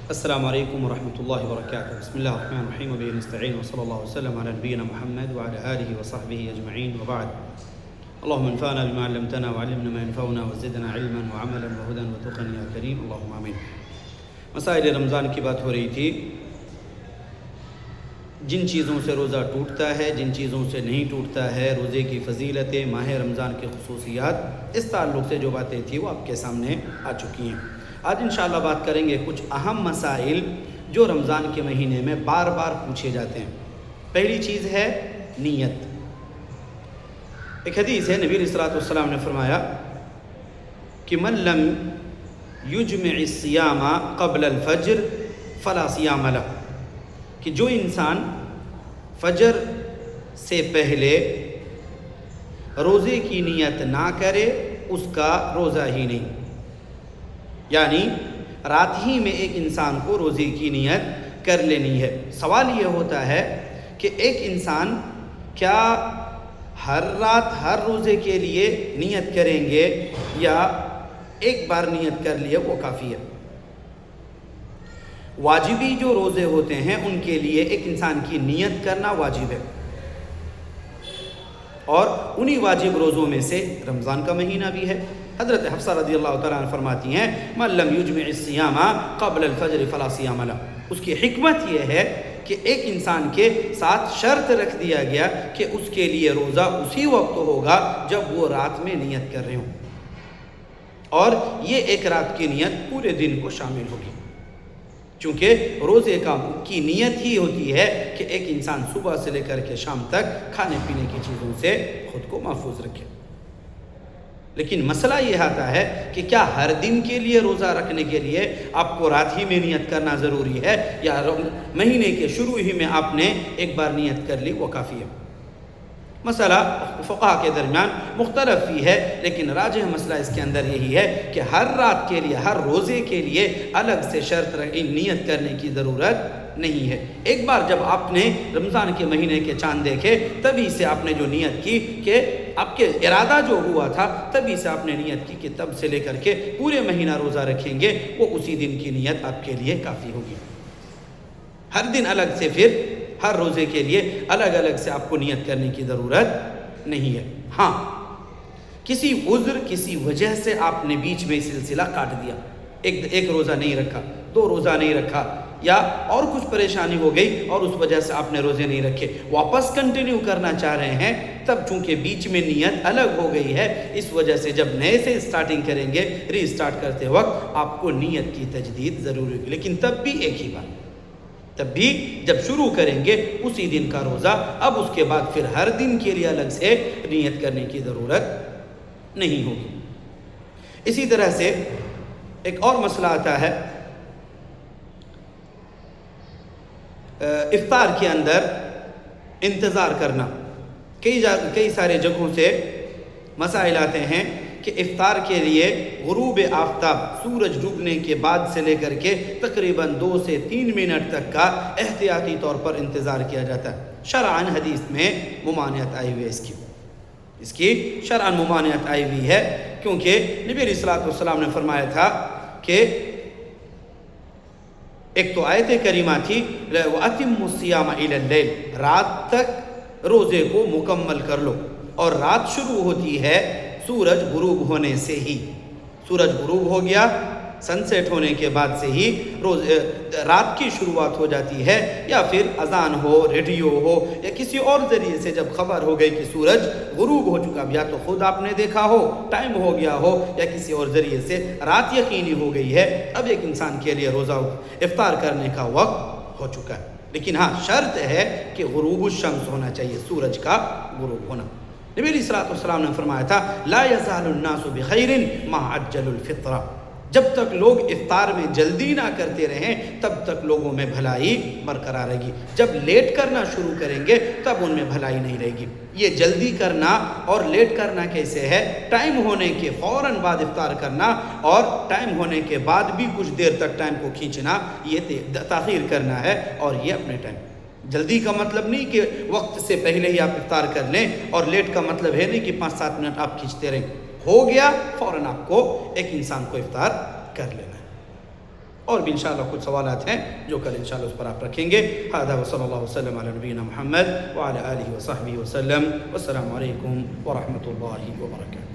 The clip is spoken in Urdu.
السلام علیکم ورحمۃ اللہ وبرکاتہ. بسم اللہ الرحمن الرحیم وبہ نستعین وصلی اللہ وسلم علی نبینا محمد وعلی آلہ وصحبہ اجمعین وبعد. اللہم انفعنا بما علمتنا وعلمنا ما ينفعنا وزدنا علما وعملا وهدى وتقا یا کریم اللہم آمین. مسائل رمضان کی بات ہو رہی تھی. جن چیزوں سے روزہ ٹوٹتا ہے، جن چیزوں سے نہیں ٹوٹتا ہے، روزے کی فضیلتیں، ماہ رمضان کی خصوصیات، اس تعلق سے جو باتیں تھیں وہ آپ کے سامنے آ چکی ہیں. آج انشاءاللہ بات کریں گے کچھ اہم مسائل جو رمضان کے مہینے میں بار بار پوچھے جاتے ہیں. پہلی چیز ہے نیت. ایک حدیث ہے، نبی علیہ السلام نے فرمایا کہ من لم یجمع الصیام قبل الفجر فلا صیام لہ، کہ جو انسان فجر سے پہلے روزے کی نیت نہ کرے اس کا روزہ ہی نہیں. یعنی رات ہی میں ایک انسان کو روزے کی نیت کر لینی ہے. سوال یہ ہوتا ہے کہ ایک انسان کیا ہر رات ہر روزے کے لیے نیت کریں گے یا ایک بار نیت کر لیے وہ کافی ہے؟ واجبی جو روزے ہوتے ہیں ان کے لیے ایک انسان کی نیت کرنا واجب ہے، اور انہی واجب روزوں میں سے رمضان کا مہینہ بھی ہے. حضرت حفصہ رضی اللہ تعالیٰ عنہ فرماتی ہیں من لم یجمع الصیام قبل الفجر فلا صیام لہ. اس کی حکمت یہ ہے کہ ایک انسان کے ساتھ شرط رکھ دیا گیا کہ اس کے لیے روزہ اسی وقت ہوگا جب وہ رات میں نیت کر رہے ہوں، اور یہ ایک رات کی نیت پورے دن کو شامل ہوگی، چونکہ روزے کی نیت ہی ہوتی ہے کہ ایک انسان صبح سے لے کر کے شام تک کھانے پینے کی چیزوں سے خود کو محفوظ رکھے. لیکن مسئلہ یہ آتا ہے کہ کیا ہر دن کے لیے روزہ رکھنے کے لیے آپ کو رات ہی میں نیت کرنا ضروری ہے، یا مہینے کے شروع ہی میں آپ نے ایک بار نیت کر لی وہ کافی ہے؟ مسئلہ فقہاء کے درمیان مختلف ہی ہے، لیکن راجح مسئلہ اس کے اندر یہی ہے کہ ہر رات کے لیے، ہر روزے کے لیے الگ سے شرط نیت کرنے کی ضرورت نہیں ہے. ایک بار جب آپ نے رمضان کے مہینے کے چاند دیکھے تبھی سے آپ نے جو نیت کی کہ آپ کے ارادہ جو ہوا تھا تبھی سے آپ نے نیت کی کہ تب سے لے کر کے پورے مہینہ روزہ رکھیں گے، وہ اسی دن کی نیت آپ کے لیے کافی ہوگی. ہر دن الگ سے، پھر ہر روزے کے لیے الگ الگ سے آپ کو نیت کرنے کی ضرورت نہیں ہے. ہاں، کسی عذر، کسی وجہ سے آپ نے بیچ میں سلسلہ کاٹ دیا، ایک روزہ نہیں رکھا، 2 روزہ نہیں رکھا، یا اور کچھ پریشانی ہو گئی اور اس وجہ سے آپ نے روزے نہیں رکھے، واپس کنٹینیو کرنا چاہ رہے ہیں، تب چونکہ بیچ میں نیت الگ ہو گئی ہے، اس وجہ سے جب نئے سے سٹارٹنگ کریں گے، ری سٹارٹ کرتے وقت آپ کو نیت کی تجدید ضروری ہوگی. لیکن تب بھی ایک ہی بار، تب بھی جب شروع کریں گے اسی دن کا روزہ. اب اس کے بعد پھر ہر دن کے لیے الگ سے نیت کرنے کی ضرورت نہیں ہوگی. اسی طرح سے ایک اور مسئلہ آتا ہے افطار کے اندر انتظار کرنا. کئی سارے جگہوں سے مسائل آتے ہیں کہ افطار کے لیے غروب آفتاب، سورج ڈوبنے کے بعد سے لے کر کے تقریباً 2 سے 3 منٹ تک کا احتیاطی طور پر انتظار کیا جاتا ہے. شرعاً حدیث میں ممانعت آئی ہوئی ہے، اس کی شرعاً ممانعت آئی ہوئی ہے، کیونکہ نبی علیہ السلام نے فرمایا تھا کہ ایک تو آیت کریمہ تھی وَأَتِمُّ الصِّيَامَ إِلَى اللَّيْلِ، رات تک روزے کو مکمل کر لو. اور رات شروع ہوتی ہے سورج غروب ہونے سے ہی. سورج غروب ہو گیا، سن سیٹ ہونے کے بعد سے ہی رات کی شروعات ہو جاتی ہے، یا پھر اذان ہو، ریڈیو ہو، یا کسی اور ذریعے سے جب خبر ہو گئی کہ سورج غروب ہو چکا، یا تو خود آپ نے دیکھا ہو، ٹائم ہو گیا ہو، یا کسی اور ذریعے سے رات یقینی ہو گئی ہے، اب ایک انسان کے لیے روزہ افطار کرنے کا وقت ہو چکا ہے. لیکن ہاں، شرط ہے کہ غروب الشمس ہونا چاہیے، سورج کا غروب ہونا. نبی علیہ السلام نے فرمایا تھا لا یزال الناس بخیر ما عجل الفطر، جب تک لوگ افطار میں جلدی نہ کرتے رہیں تب تک لوگوں میں بھلائی برقرار رہے گی. جب لیٹ کرنا شروع کریں گے تب ان میں بھلائی نہیں رہے گی. یہ جلدی کرنا اور لیٹ کرنا کیسے ہے؟ ٹائم ہونے کے فوراً بعد افطار کرنا اور ٹائم ہونے کے بعد بھی کچھ دیر تک ٹائم کو کھینچنا، یہ تاخیر کرنا ہے، اور یہ اپنے ٹائم. جلدی کا مطلب نہیں کہ وقت سے پہلے ہی آپ افطار کر لیں، اور لیٹ کا مطلب ہے نہیں کہ 5-7 منٹ آپ کھینچتے رہیں. ہو گیا فوراً آپ کو ایک انسان کو افطار کر لینا ہے. اور بھی انشاءاللہ کچھ سوالات ہیں جو کل انشاءاللہ اس پر آپ رکھیں گے. هذا وصلی اللہ وسلم علی نبینا محمد وعلی آلہ وصحبہ وسلم. والسلام علیکم ورحمۃ اللہ وبرکاتہ.